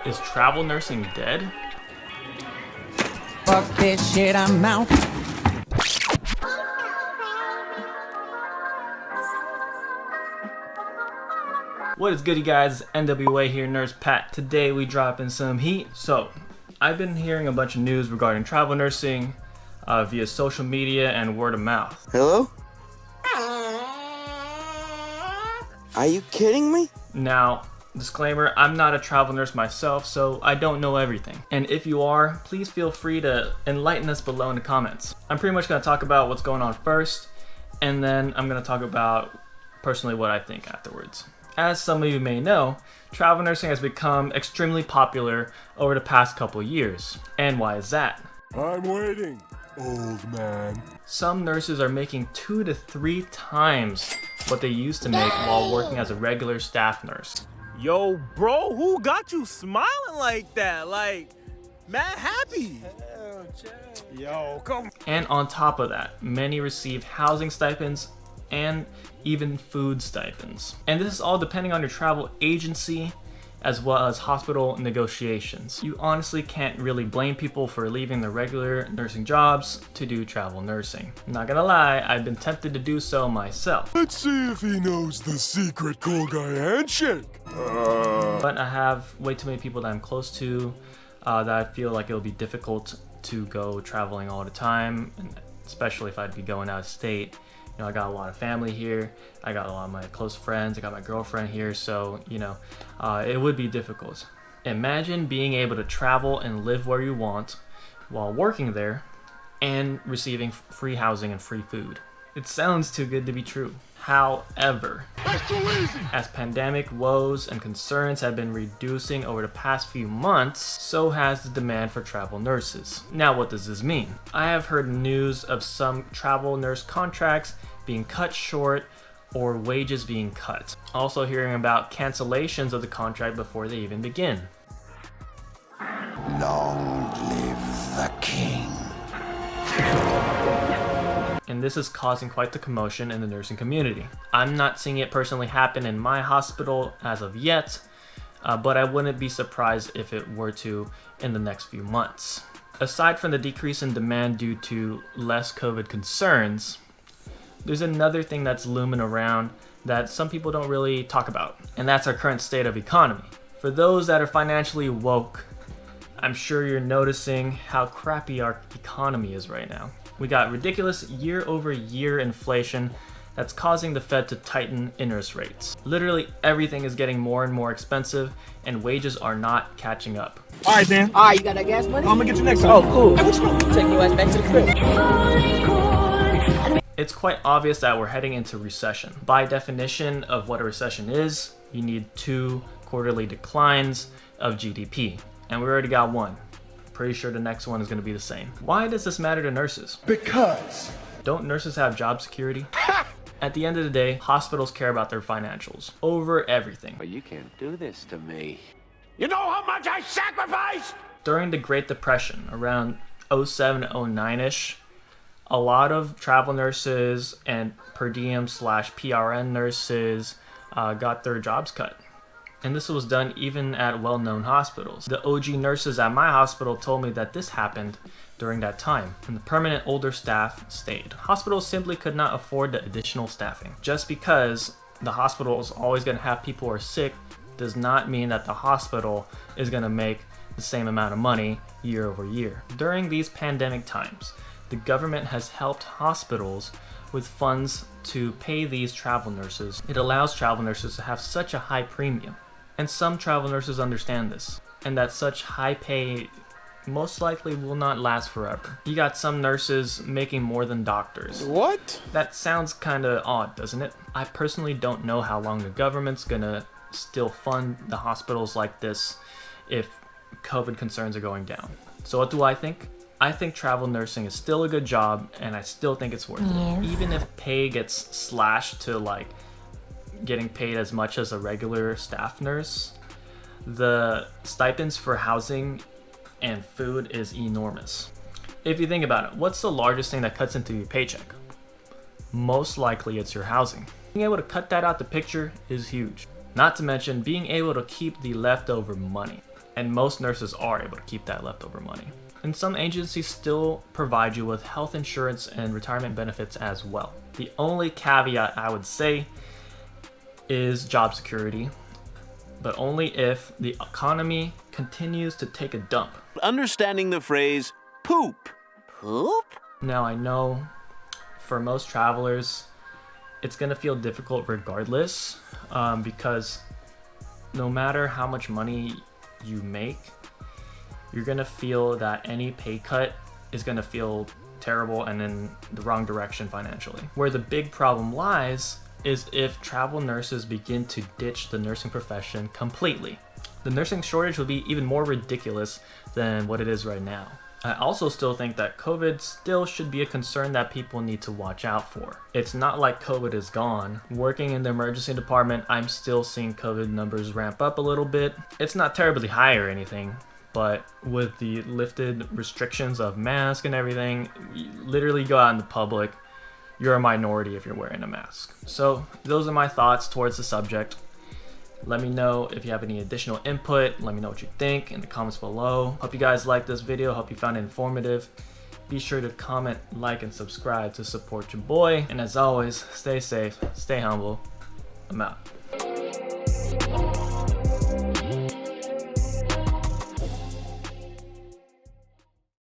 Is travel nursing dead? Fuck this shit, I'm out. What is good, you guys? NWA here, Nurse Pat. Today we dropping some heat. So, I've been hearing a bunch of news regarding travel nursing via social media and word of mouth. Hello? Are you kidding me? Now, disclaimer, I'm not a travel nurse myself, so I don't know everything. And if you are, please feel free to enlighten us below in the comments. I'm pretty much going to talk about what's going on first, and then I'm going to talk about personally what I think afterwards. As some of you may know, travel nursing has become extremely popular over the past couple years. And why is that? I'm waiting, old man. Some nurses are making 2 to 3 times what they used to make while working as a regular staff nurse. Yo, bro, who got you smiling like that? Like, mad happy. Yo, come. And on top of that, many receive housing stipends and even food stipends. And this is all depending on your travel agency as well as hospital negotiations. You honestly can't really blame people for leaving their regular nursing jobs to do travel nursing. I'm not gonna lie, I've been tempted to do so myself. Let's see if he knows the secret cool guy handshake. But I have way too many people that I'm close to that I feel like it'll be difficult to go traveling all the time, and especially if I'd be going out of state. You know, I got a lot of family here, I got a lot of my close friends, I got my girlfriend here, so, you know, it would be difficult. Imagine being able to travel and live where you want while working there and receiving free housing and free food. It sounds too good to be true. However, as pandemic woes and concerns have been reducing over the past few months, so has the demand for travel nurses. Now, what does this mean? I have heard news of some travel nurse contracts being cut short or wages being cut. Also hearing about cancellations of the contract before they even begin. Long live the king. And this is causing quite the commotion in the nursing community. I'm not seeing it personally happen in my hospital as of yet, but I wouldn't be surprised if it were to in the next few months. Aside from the decrease in demand due to less COVID concerns, there's another thing that's looming around that some people don't really talk about, and that's our current state of economy. For those that are financially woke, I'm sure you're noticing how crappy our economy is right now. We got ridiculous year-over-year inflation that's causing the Fed to tighten interest rates. Literally everything is getting more and more expensive, and wages are not catching up. All right, then. Alright, you got that gas money? I'm gonna get you next time. Oh, cool. Hey, what you want? Take your ass back to the crib. It's quite obvious that we're heading into recession. By definition of what a recession is, you need 2 quarterly declines of GDP, and we already got one. Pretty sure the next one is going to be the same. Why does this matter to nurses? Because. Don't nurses have job security? At the end of the day, hospitals care about their financials over everything. But you can't do this to me. You know how much I sacrificed? During the Great Depression, around 07 to 09-ish, a lot of travel nurses and per diem / PRN nurses got their jobs cut. And this was done even at well-known hospitals. The OG nurses at my hospital told me that this happened during that time, and the permanent older staff stayed. Hospitals simply could not afford the additional staffing. Just because the hospital is always going to have people who are sick does not mean that the hospital is going to make the same amount of money year over year. During these pandemic times, the government has helped hospitals with funds to pay these travel nurses. It allows travel nurses to have such a high premium. And some travel nurses understand this, and that such high pay most likely will not last forever. You got some nurses making more than doctors. What? That sounds kinda odd, doesn't it? I personally don't know how long the government's gonna still fund the hospitals like this if COVID concerns are going down. So what do I think? I think travel nursing is still a good job, and I still think it's worth it. Even if pay gets slashed to like getting paid as much as a regular staff nurse, the stipends for housing and food is enormous. If you think about it, what's the largest thing that cuts into your paycheck? Most likely it's your housing. Being able to cut that out the picture is huge. Not to mention being able to keep the leftover money. And most nurses are able to keep that leftover money. And some agencies still provide you with health insurance and retirement benefits as well. The only caveat I would say is job security, but only if the economy continues to take a dump. Understanding the phrase poop. Poop? Now I know for most travelers, it's gonna feel difficult regardless, because no matter how much money you make, you're gonna feel that any pay cut is gonna feel terrible and in the wrong direction financially. Where the big problem lies is if travel nurses begin to ditch the nursing profession completely. The nursing shortage will be even more ridiculous than what it is right now. I also still think that COVID still should be a concern that people need to watch out for. It's not like COVID is gone. Working in the emergency department, I'm still seeing COVID numbers ramp up a little bit. It's not terribly high or anything, but with the lifted restrictions of mask and everything, you literally go out in the public, you're a minority if you're wearing a mask. So those are my thoughts towards the subject. Let me know if you have any additional input. Let me know what you think in the comments below. Hope you guys liked this video. Hope you found it informative. Be sure to comment, like, and subscribe to support your boy. And as always, stay safe, stay humble. I'm out.